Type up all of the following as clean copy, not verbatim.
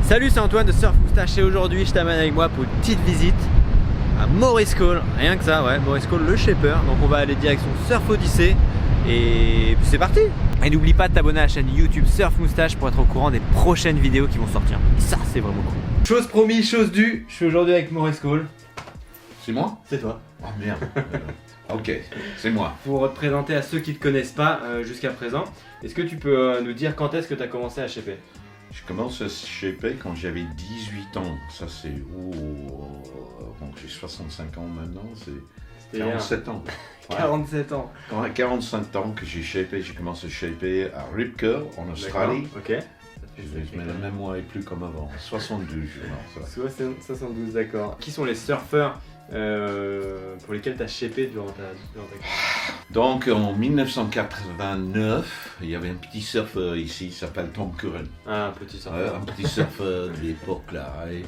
Salut, c'est Antoine de Surf Moustache et aujourd'hui je t'amène avec moi pour une petite visite à Maurice Cole. Rien que ça, ouais, Maurice Cole le shaper. Donc on va aller direction Surf Odyssey et puis c'est parti. Et n'oublie pas de t'abonner à la chaîne YouTube Surf Moustache pour être au courant des prochaines vidéos qui vont sortir. Et ça c'est vraiment cool. Chose promise, chose due, je suis aujourd'hui avec Maurice Cole. C'est moi? C'est toi. Oh merde. Ok, c'est moi. Pour te présenter à ceux qui ne te connaissent pas jusqu'à présent, est-ce que tu peux nous dire quand est-ce que tu as commencé à shaper? Je commence à shaper quand j'avais 18 ans. Ça c'est... donc j'ai 65 ans maintenant, c'est 47 ans. Ouais. 47 ans. Quand à 45 ans que j'ai shapé, j'ai commencé à shaper à Rip Curl en Australie. Ok. Mais la mémoire est plus comme avant. 72, non, ça. 72, d'accord. Qui sont les surfeurs pour lesquels tu as shapé durant ta carrière? Donc en 1989, il y avait un petit surfeur ici, il s'appelle Tom Curran. Ah, un petit surfeur. Un petit surfeur de l'époque là. Et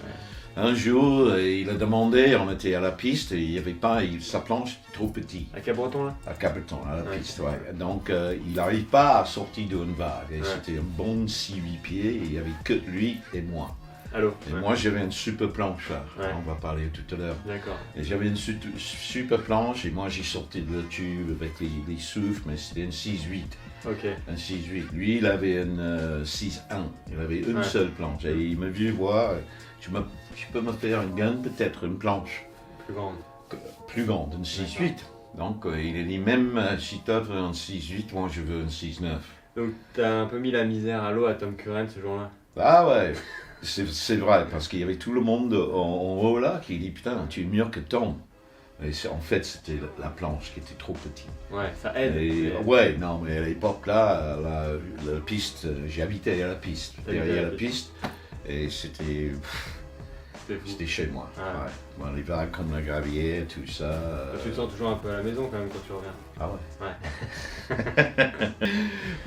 un jour, il a demandé, on était à la piste et il n'y avait pas, sa planche était trop petite. À Cabreton là? À Cabreton, à la piste, ouais. Donc il n'arrive pas à sortir d'une vague. Et c'était un bon 6-8 pieds et il n'y avait que lui et moi. Allô? Et moi j'avais une super planche là, on va parler tout à l'heure. D'accord. Et j'avais une super planche et moi j'ai sorti de la tube avec les souffles, mais c'était une 6-8. Ok. Un 6-8. Lui il avait une 6-1, il avait une seule planche. Et il m'a vu voir, tu peux me faire une gun, peut-être une planche. Plus grande. Plus grande, une 6-8. Donc il a dit même si tu as un 6-8, moi je veux une 6-9. Donc t'as un peu mis la misère à l'eau à Tom Curran ce jour-là? Ah ouais. C'est vrai, parce qu'il y avait tout le monde en haut là qui dit putain, tu es mieux que Tom. Et en fait, c'était la planche qui était trop petite. Ouais, ça aide. Ouais, non, mais à l'époque là, la piste, j'habitais à la piste, derrière la piste, et c'était chez moi. Ah. Ouais. Bon, les vagues comme la gravière, tout ça. Tu te sens toujours un peu à la maison quand même quand tu reviens. Ah ouais.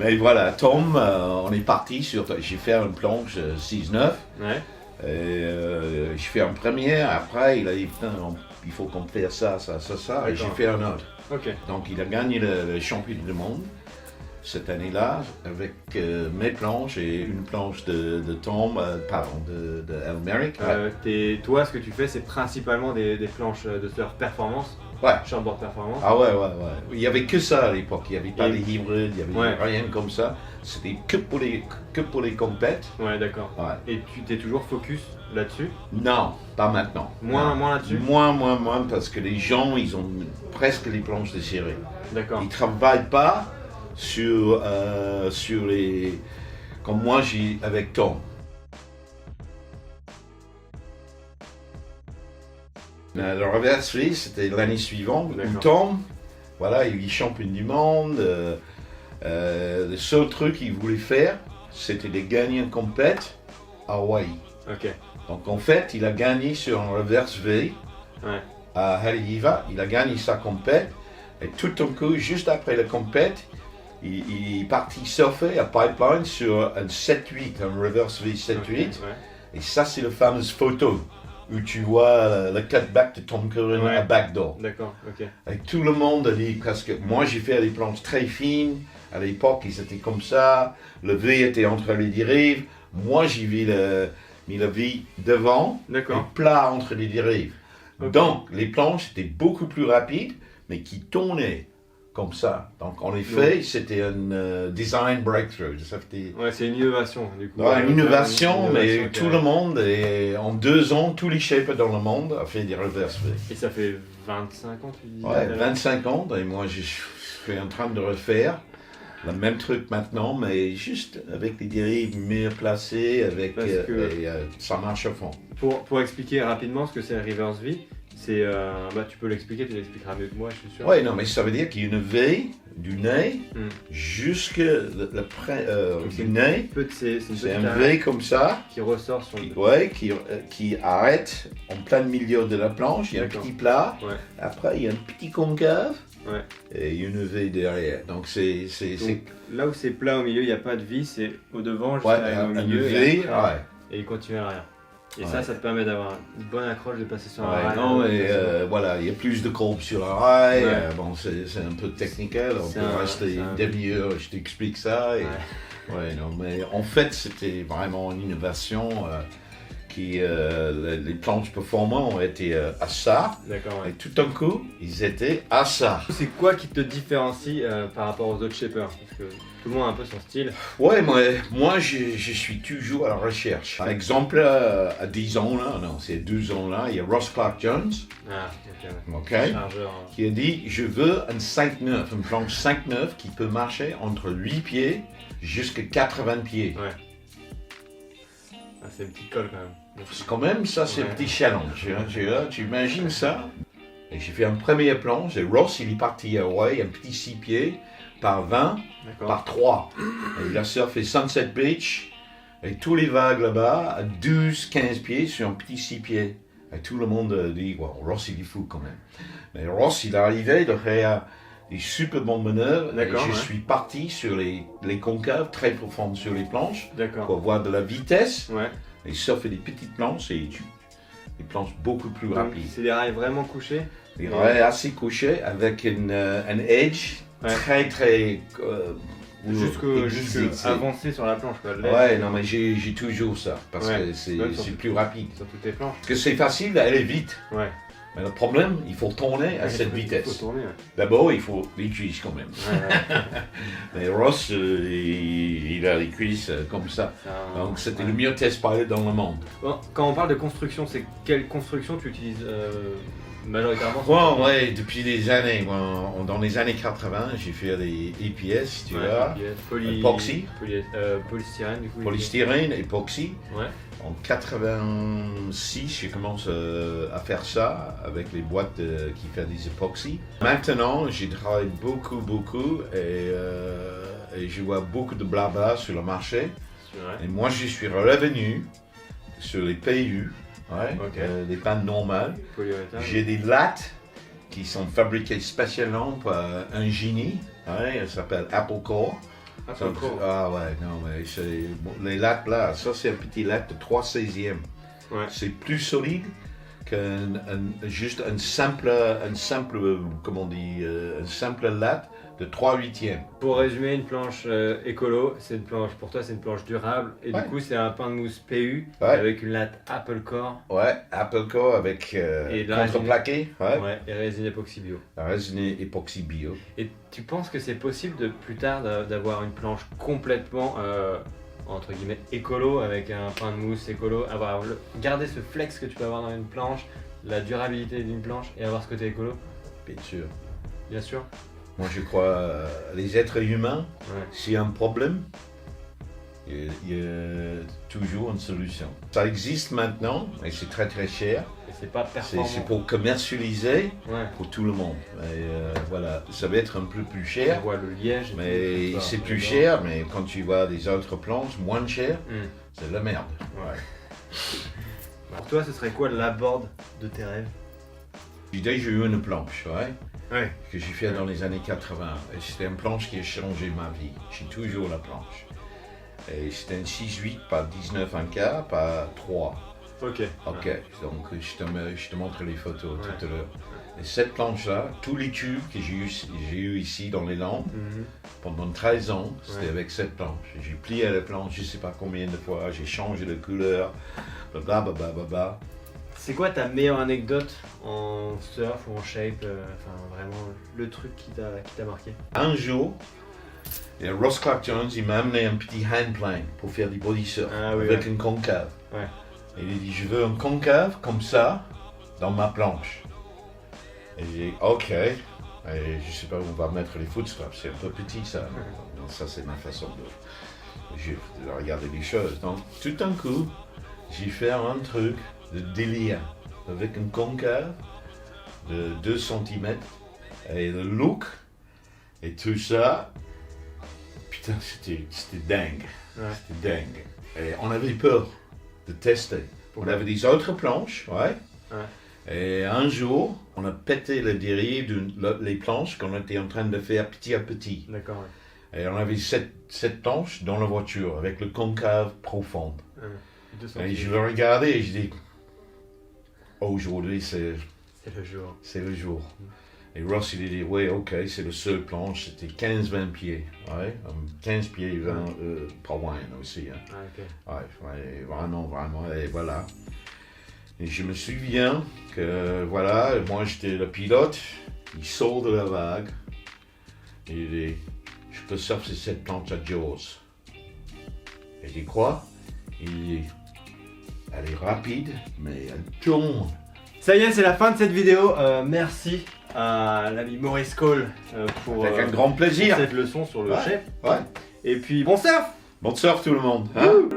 Mais voilà, Tom, on est parti sur. J'ai fait une planche 6-9. Ouais. J'ai fait une première, après il a dit putain, il faut qu'on fasse ça, et j'ai fait un autre. Ok. Donc il a gagné le championnat du monde cette année-là avec mes planches et une planche de Tom, de Elmerick. Toi, ce que tu fais, c'est principalement des planches de surf performance. Ouais. Shortboard performance. Ah ouais. Il n'y avait que ça à l'époque, il n'y avait pas les hybrides, il n'y avait rien comme ça. C'était que pour les compètes. Ouais, d'accord. Ouais. Et tu t'es toujours focus là-dessus? Non, pas maintenant. Moins là-dessus? Moins, parce que les gens, ils ont presque les planches déchirées. D'accord. Ils ne travaillent pas sur les... Comme moi, j'ai avec Tom. Le reverse V, c'était l'année suivante. Où Tom, voilà, il est champion du monde. Le seul truc qu'il voulait faire, c'était de gagner une compète à Hawaï. Ok. Donc en fait, il a gagné sur un reverse V à Haleiwa. Il a gagné sa compète. Et tout d'un coup, juste après la compète, il est parti surfer à Pipeline sur un 7-8, un reverse V 7-8. Okay, et ça, c'est la fameuse photo où tu vois le cutback de Tom Curran à backdoor. D'accord, ok. Et tout le monde a dit, parce que moi j'ai fait des planches très fines, à l'époque ils étaient comme ça, le V était entre les dérives, moi j'ai mis le V devant, et plat entre les dérives. Okay. Donc les planches étaient beaucoup plus rapides, mais qui tournaient comme ça. Donc en effet, c'était un design breakthrough. Ouais, c'est une innovation du coup. Ouais, une innovation, mais tout le monde, et en 2 ans, tous les shapers dans le monde ont fait des reverse V. Et ça fait 25 ans, tu dis? Ouais, 25 ans, et moi je suis en train de refaire le même truc maintenant, mais juste avec des dérives mieux placées, ça marche à fond. Pour expliquer rapidement ce que c'est le reverse V, c'est, tu peux l'expliquer, tu l'expliqueras mieux que moi, je suis sûr. Oui, non, mais ça veut dire qu'il y a une V du nez jusqu'à du nez. C'est un V comme ça. Qui ressort sur le... Ouais, qui arrête en plein milieu de la planche. Il y a un petit plat. Ouais. Après, il y a un petit concave. Ouais. Et une V derrière. Donc, là où c'est plat au milieu, il n'y a pas de V, c'est au devant jusqu'à au milieu. V, et il continue à l'arrière. Et ça te permet d'avoir une bonne accroche, de passer sur un rail. Non, mais voilà, il y a plus de courbes sur la rail. Bon, c'est un peu technique. On peut rester une demi-heure, je t'explique ça. Non, mais en fait, c'était vraiment une innovation. Les planches performantes ont été à ça, et tout d'un coup, ils étaient à ça. C'est quoi qui te différencie par rapport aux autres shapers? Parce que tout le monde a un peu son style. Ouais, moi je suis toujours à la recherche. Par exemple, à 10 ans, là, non, c'est 12 ans là, il y a Ross Clarke-Jones, qui a dit « Je veux un 5-9, une planche 5-9 qui peut marcher entre 8 pieds jusqu'à 80 pieds. » C'est une petite colle quand même. Quand même, ça c'est un petit challenge. Tu imagines ça? Et j'ai fait un premier planche et Ross il est parti à Hawaï, un petit 6 pieds par 20 par 3. Et il a surfé Sunset Beach et tous les vagues là-bas à 12-15 pieds sur un petit 6 pieds. Et tout le monde dit, wow, Ross il est fou quand même. Mais Ross il est arrivé de faire des super bons manœuvres. Et je suis parti sur les concaves très profondes sur les planches pour avoir de la vitesse. Et surfer des petites planches et des planches beaucoup plus rapides. C'est des rails vraiment couchés? Des rails assez couchés avec un edge très jusque avancé sur la planche. Non mais j'ai toujours ça parce que c'est plus rapide. Sur toutes tes planches. Parce que c'est facile d'aller vite. Mais le problème, il faut tourner à cette vitesse. D'abord, il faut les cuisses quand même. Mais Ross, il a les cuisses comme ça. Donc c'était le meilleur test pilot dans le monde. Bon, quand on parle de construction, c'est quelle construction tu utilises majoritairement? Depuis des années. Dans les années 80, j'ai fait des EPS, tu vois. Epoxy. Polystyrène du coup. Polystyrène, epoxy. En 86, j'ai commencé à faire ça avec les boîtes qui font des époxys. Maintenant, j'ai travaillé beaucoup et je vois beaucoup de blabla sur le marché. Et moi, je suis revenu sur les PU, les pannes normales. J'ai des lattes qui sont fabriquées spécialement par un génie, elle s'appelle Apple Core. Les lattes là, ça c'est un petit latte de 3/16e. C'est plus solide juste un simple latte de 3/8e. Pour résumer, une planche écolo, pour toi c'est une planche durable et du coup c'est un pain de mousse PU avec une latte Apple Core. Apple Core avec contreplaqué. Et résine époxy bio. La résine époxy bio. Et tu penses que c'est possible plus tard d'avoir une planche complètement entre guillemets écolo avec un pain de mousse écolo, garder ce flex que tu peux avoir dans une planche, la durabilité d'une planche et avoir ce côté écolo? Bien sûr. Moi, je crois les êtres humains, s'il y a un problème, il y a toujours une solution. Ça existe maintenant, et c'est très cher. Et c'est pas performant. C'est pour commercialiser pour tout le monde. Ça va être un peu plus cher. On voit le liège. Mais c'est plus cher, mais quand tu vois des autres planches moins chères, c'est de la merde. Pour toi, ce serait quoi la board de tes rêves? J'ai déjà eu une planche, que j'ai fait dans les années 80. Et c'était une planche qui a changé ma vie. J'ai toujours la planche. Et c'était un 6-8 par 19 un quart par 3. Donc je te montre les photos tout à l'heure. Et cette planche-là, tous les tubes que j'ai eu ici dans les Landes, pendant 13 ans, c'était avec cette planche. J'ai plié la planche, je ne sais pas combien de fois, j'ai changé de couleur, blablabla. C'est quoi ta meilleure anecdote en surf ou en shape, vraiment le truc qui t'a marqué? Un jour, et Ross Clarke-Jones, il m'a amené un petit handplane pour faire du body surf avec une concave. Et il a dit, je veux un concave comme ça dans ma planche. Et j'ai dit, ok. Et je sais pas où on va mettre les footstraps, c'est un peu petit ça. Ça c'est ma façon de regarder les choses. Donc tout d'un coup, j'ai fait un truc de délire avec une concave de 2 cm et le look et tout ça. Putain, c'était dingue. C'était dingue. Et on avait peur de tester. On avait des autres planches, et un jour, on a pété le dérive les planches qu'on était en train de faire petit à petit. Et on avait cette planche dans la voiture avec le concave profonde. Et je le regardais et je dis, aujourd'hui c'est le jour. C'est le jour. Et Ross il a dit, ouais, ok, c'est le seul planche, c'était 15-20 pieds. Ouais, 15 pieds, 20, pas loin aussi. Hein. Ah, ok. Ouais, vraiment, et voilà. Et je me souviens que, voilà, moi j'étais le pilote, il sort de la vague, et il dit, je peux surfer cette planche à Jaws. Il dit quoi? Il dit, elle est rapide, mais elle tourne. Ça y est, c'est la fin de cette vidéo. Merci à l'ami Maurice Cole pour, Avec un grand plaisir. pour cette leçon sur le chef. Ouais. Et puis, bon surf! Bon surf tout le monde. Hein?